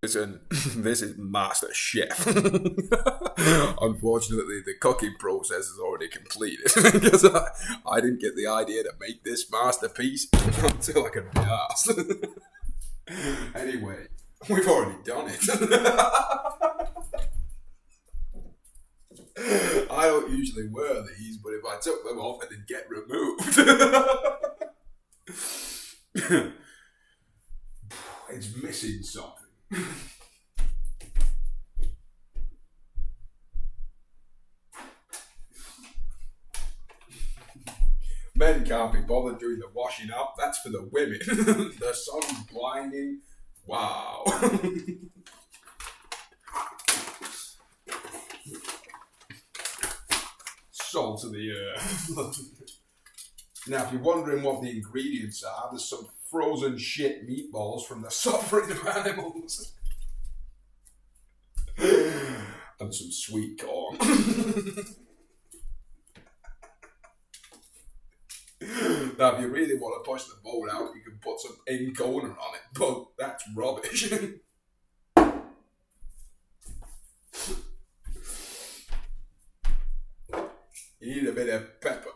Listen, this is Masterchef. Unfortunately, the cooking process is already completed because I didn't get the idea to make this masterpiece until I could be asked. Anyway, we've already done it. I don't usually wear these, but if I took them off, it'd get removed. It's missing something. Men can't be bothered doing the washing up. That's for the women. The sun's blinding. Wow. Salt of the earth. Now, if you're wondering what the ingredients are, there's some frozen shit meatballs from the suffering of animals. And some sweet corn. Now, if you really want to push the boat out, you can put some ink owner on it, but that's rubbish. You need a bit of pepper.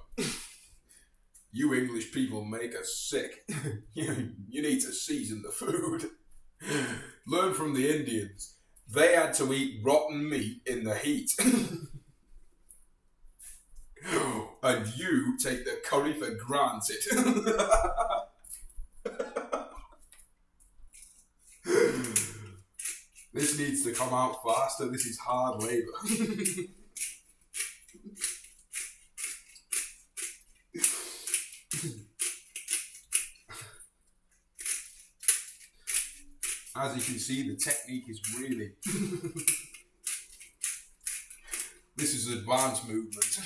You English people make us sick. You need to season the food. Learn from the Indians. They had to eat rotten meat in the heat. And you take the curry for granted. This needs to come out faster. This is hard labour. As you can see, the technique is really... This is advanced movement.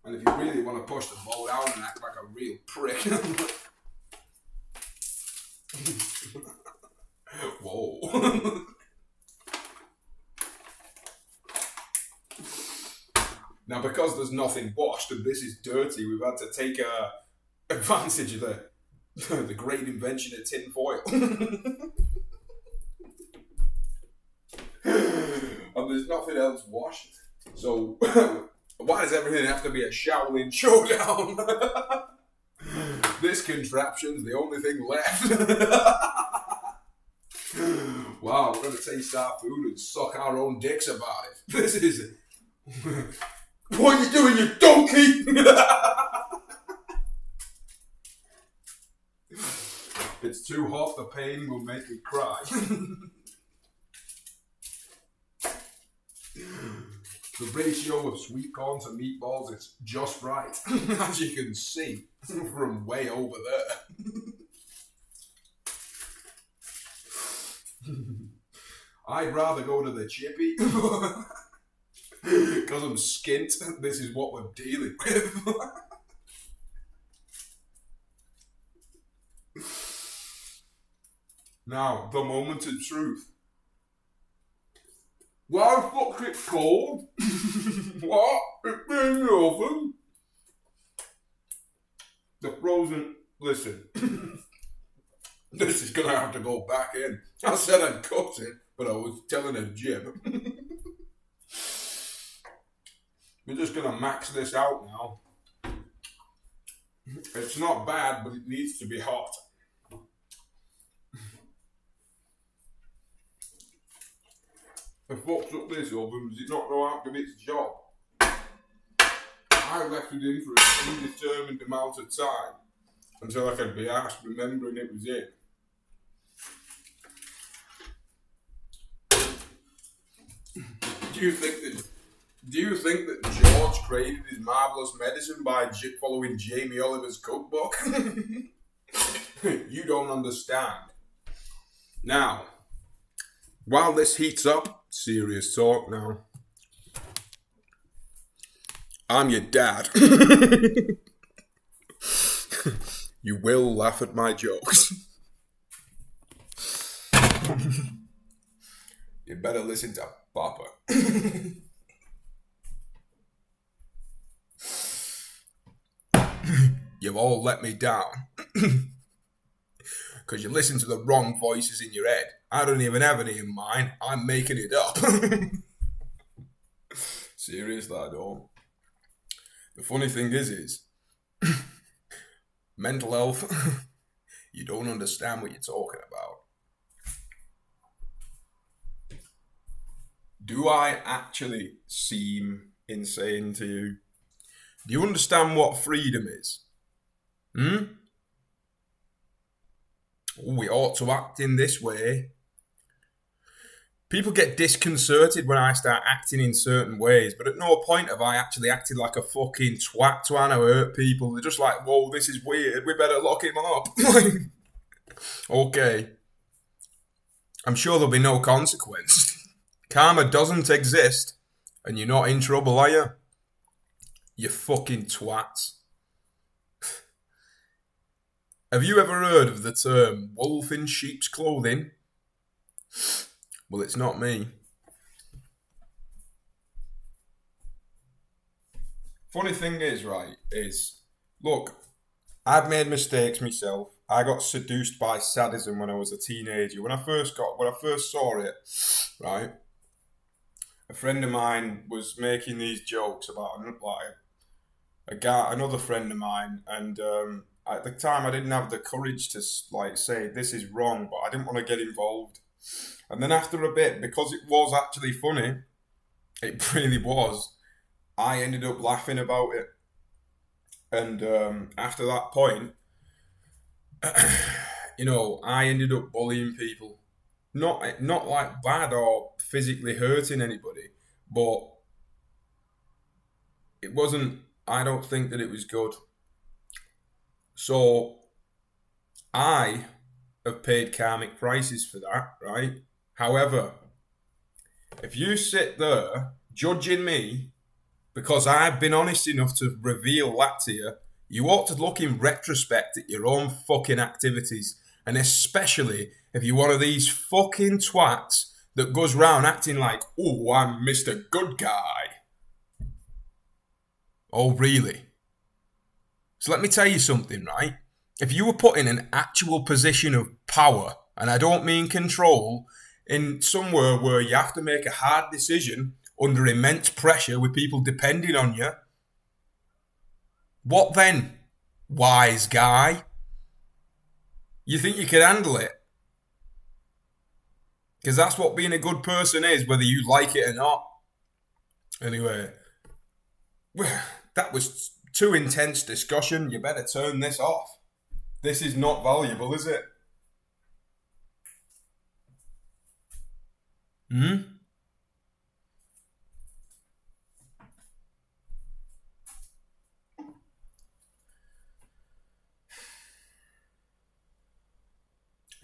And if you really want to push the ball down and act like a real prick... Whoa. Now, because there's nothing washed and this is dirty, we've had to take advantage of the great invention of tin foil. And there's nothing else washed. So, why does everything have to be a Shaolin showdown? This contraption's the only thing left. Wow, we're going to taste our food and suck our own dicks about it. This is... What are you doing, you donkey? It's too hot, the pain will make me cry. The ratio of sweet corn to meatballs is just right, as you can see from way over there. I'd rather go to the chippy because I'm skint. This is what we're dealing with. Now, the moment of truth. Why the fuck's it cold? What? It's been in the oven? The frozen... Listen. This is going to have to go back in. I said I'd cut it, but I was telling a jib. We're just going to max this out now. It's not bad, but it needs to be hot. I fucked up this oven, does it not know how to do its job? I left it in for an indeterminate amount of time until I could be asked remembering it was in. Do you think that George created his marvellous medicine by following Jamie Oliver's cookbook? You don't understand. Now, while this heats up, serious talk now. I'm your dad. You will laugh at my jokes. You better listen to Papa. You've all let me down. because you listen to the wrong voices in your head. I don't even have any in mine. I'm making it up. Seriously, I don't. The funny thing is mental health, you don't understand what you're talking about. Do I actually seem insane to you? Do you understand what freedom is? Oh, we ought to act in this way. People get disconcerted when I start acting in certain ways, but at no point have I actually acted like a fucking twat trying to hurt people. They're just like, whoa, this is weird, we better lock him up. Okay. I'm sure there'll be no consequence. Karma doesn't exist, and you're not in trouble, are you? You fucking twats. Have you ever heard of the term wolf in sheep's clothing? Well, it's not me. Funny thing is, right, look, I've made mistakes myself. I got seduced by sadism when I was a teenager. When I first saw it, right, a friend of mine was making these jokes about another friend of mine, and at the time I didn't have the courage to say this is wrong, but I didn't want to get involved. And then after a bit, because it was actually funny, it really was, I ended up laughing about it. And after that point, I ended up bullying people. Not like bad or physically hurting anybody, but it wasn't, I don't think that it was good. So I have paid karmic prices for that, right? However, if you sit there judging me because I've been honest enough to reveal that to you, you ought to look in retrospect at your own fucking activities. And especially if you're one of these fucking twats that goes round acting like, oh, I'm Mr. Good Guy. Oh, really? So let me tell you something, right? If you were put in an actual position of power, and I don't mean control, in somewhere where you have to make a hard decision under immense pressure with people depending on you, what then, wise guy? You think you can handle it? Because that's what being a good person is, whether you like it or not. Anyway, that was too intense discussion. You better turn this off. This is not valuable, is it? And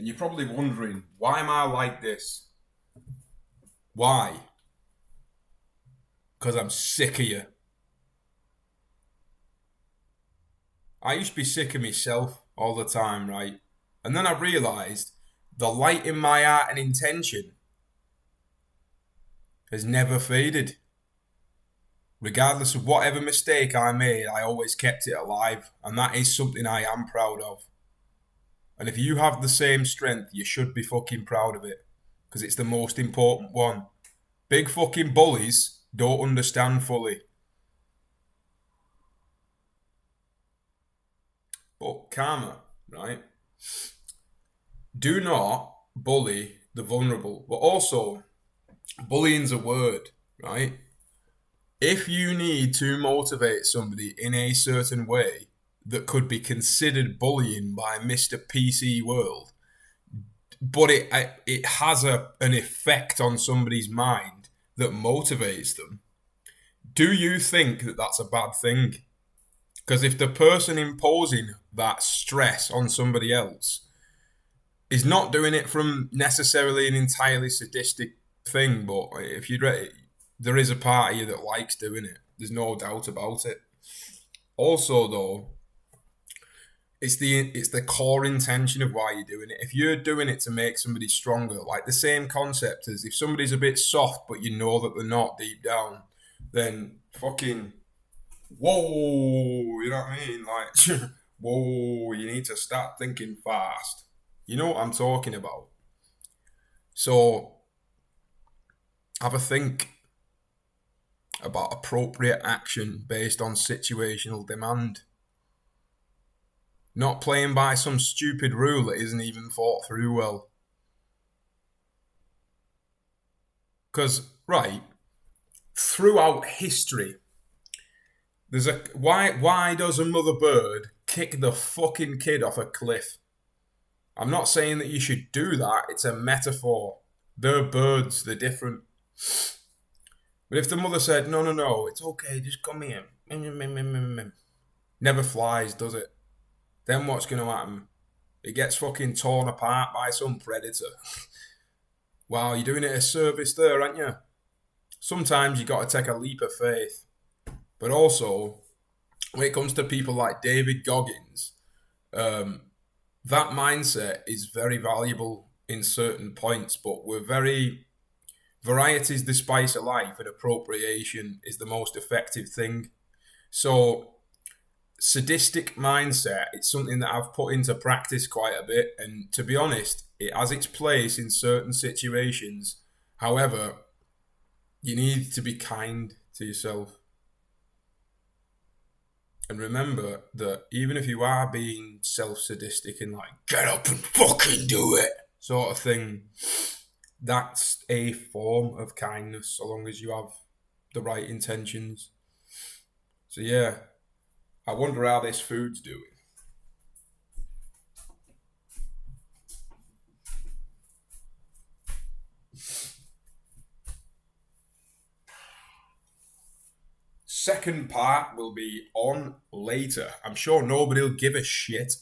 you're probably wondering, why am I like this? Why? Because I'm sick of you. I used to be sick of myself all the time, right? And then I realised the light in my heart and intention has never faded. Regardless of whatever mistake I made, I always kept it alive. And that is something I am proud of. And if you have the same strength, you should be fucking proud of it. Because it's the most important one. Big fucking bullies don't understand fully. But karma, right? Do not bully the vulnerable. But also, bullying's a word, right? If you need to motivate somebody in a certain way that could be considered bullying by Mr. PC World, but it has an effect on somebody's mind that motivates them, do you think that that's a bad thing? Because if the person imposing that stress on somebody else is not doing it from necessarily an entirely sadistic thing, but if you'd ready, there is a part of you that likes doing it. There's no doubt about it. Also, though, it's the core intention of why you're doing it. If you're doing it to make somebody stronger, like the same concept as if somebody's a bit soft, but you know that they're not deep down, then fucking whoa, you know what I mean? Like, whoa, you need to start thinking fast. You know what I'm talking about. So have a think about appropriate action based on situational demand. Not playing by some stupid rule that isn't even thought through well. Because, right, throughout history, there's a why does a mother bird kick the fucking kid off a cliff? I'm not saying that you should do that, it's a metaphor. They're birds, they're different. But if the mother said, no, no, no, it's okay, just come here. Never flies, does it? Then what's going to happen? It gets fucking torn apart by some predator. Wow, you're doing it a service there, aren't you? Sometimes you got to take a leap of faith. But also, when it comes to people like David Goggins, um, that mindset is very valuable in certain points, but we're very variety's the spice of life, and appropriation is the most effective thing. So sadistic mindset, it's something that I've put into practice quite a bit, and to be honest, it has its place in certain situations. However, you need to be kind to yourself. And remember that even if you are being self-sadistic and like, get up and fucking do it, sort of thing, that's a form of kindness so long as you have the right intentions. So yeah, I wonder how this food's doing. Second part will be on later. I'm sure nobody will give a shit.